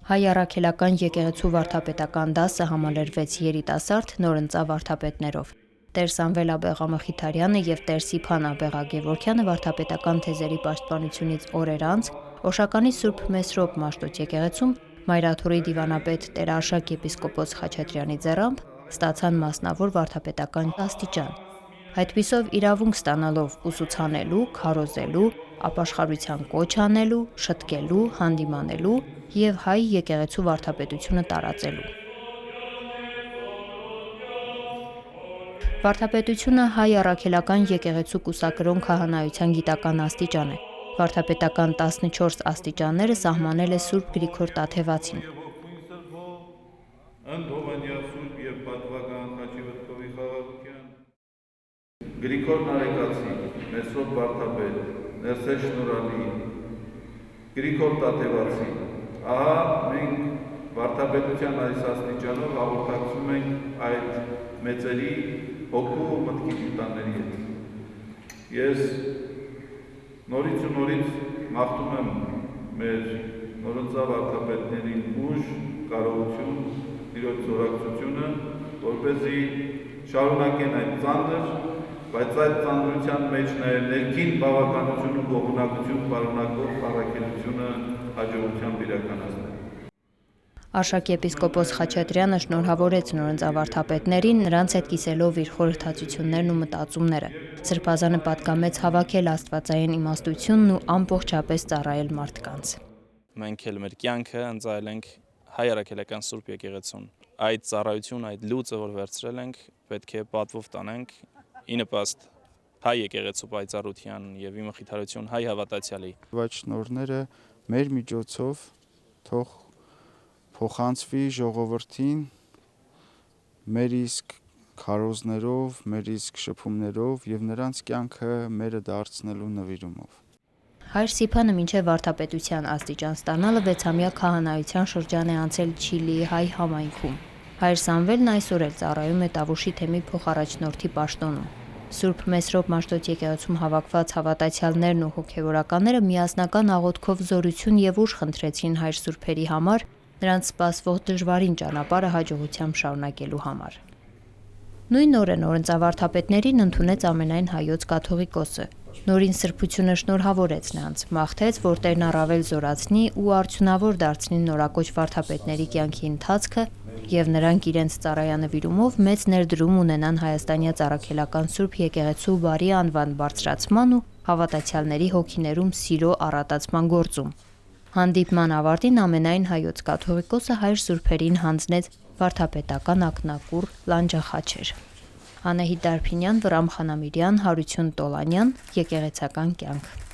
Հայ առաքելական եկեղեցու վարդապետական դասը համալրվեց երիտասարդ նորընծա վարդապետներով։ Տեր Սամվել Աբեղա Մխիթարյանը եւ Տեր Սիփան Աբեղա Գևորգյանը վարդապետական թեզերի պաշտպանությունից օրեր անց Օշականի Սուրբ Մեսրոպ Մաշտոց եկեղեցում Մայրաթորի դիվանապետ Տեր Արշակ եպիսկոպոս Խաչատրյանի ձեռամբ ստացան մասնավոր վարդապետական աստիճան։ Այդպիսով իրավունք ստանալով ուսուցանելու, քարոզելու, ապաշխարության կոչ անելու, շտկելու, հանդիմանելու եւ հայ եկեղեցու վարդապետությունը տարածելու։ Վարդապետությունը հայ առաքելական եկեղեցու կուսակրոն քահանայության գիտական աստիճան է։ Վարդապետական 14 աստիճանները սահմանել է Սուրբ Գրիգոր Տաթևացին։ Գրիգոր Նարեկացի, Մեսրոպ վարդապետ, Ներսես Շնորհալի, Գրիգոր Տաթևացի, ահա մենք վարդապետության այս աստիճանով հաղորդակցում ենք այդ մեծերի հոգու ու մտքի տիտանների հետ։ Ես նորից ու նորից մաղթում եմ մեր նորընծա վարդապետներին ուժ, կարողություն, Տիրոջ զորակցությունը, որպեսզի շարունակեն այդ ծանր, բայց այդ ծանրության մեջ նաև ներքին բավականություն ու գոհունակություն պարունակող առաքելությունը հաջողությամբ իրականացնել։ Արշակ եպիսկոպոս Խաչատրյանը շնորհավորեց նորընծա վարդապետներին, նրանց հետ կիսելով իր խորհրդածություններն ու մտածումները։ Սրբազանը պատկամեց հավաքել աստվածային իմաստությունն ու ամբողջապես ծառայել մարդկանց։ Մենք էլ մեր կյանքը ընծայել ենք հայ առաքելական Սուրբ եկեղեցուն։ Այդ ծառայությունը, այդ լուծը, որ վերցրել ենք, պետք է պատվով տանենք ի նպաստ հայ եկեղեցու պայծառության եւ ի մխիթարություն հայ հավատացյալի։ Այդ շնորհները մեր միջոցով թող փոխանցվի ժողովրդին մեր իսկ քարոզներով, մեր իսկ շփումներով եւ նրանց կյանքը մերը դարձնելու նվիրումով։ Հայր Սիփանը մինչև վարդապետության աստիճան ստանալը 6-ամյա քահանայության շրջան է անցել Չիլիի հայ համայնքում։ Հայր Սամվելն այսօր էլ ծառայում է Տավուշի թեմի փոխարաջնորդի պաշտոնում։ Սուրբ Մեսրոպ Մաշտոց եկեղեցում հավաքված հավատացյալներն ու հոգևորականները միասնական աղոթքով զորություն եւ ուժ խնդրեցին հայր սուրբերի համար, նրանց սպասվող դժվարին ճանապարհը հաջողությամբ շարունակելու համար։ Նույն օրը նորընծա վարդապետներին ընդունեց ամենայն հայոց կաթողիկոսը։ Նորին սրբությունը շնորհավորեց նրանց, մաղթեց, որ Տերն առավել զորացնի ու արդյունավոր դարձնի նորակոչ վարդապետների կյանքի ընթացքը եւ նրանք իրենց ծառայանվիրումով մեծ ներդրում ունենան հայաստանյաց առաքելական Սուրբ եկեղեցու բարի անվան բարձրացման ու հավատացյալների հոգիներում սիրո առատացման գործում։ Հանդիպման ավարտին ամենայն հայոց կաթողիկոսը հայր սուրբերին հանձնեց վարդապետական ակնակուռ լանջախաչեր։ Անահիտ Դարփինյան, Վռամ Խանամիրյան, Հարություն Տոլանյան, Եկեղեցական կյանք։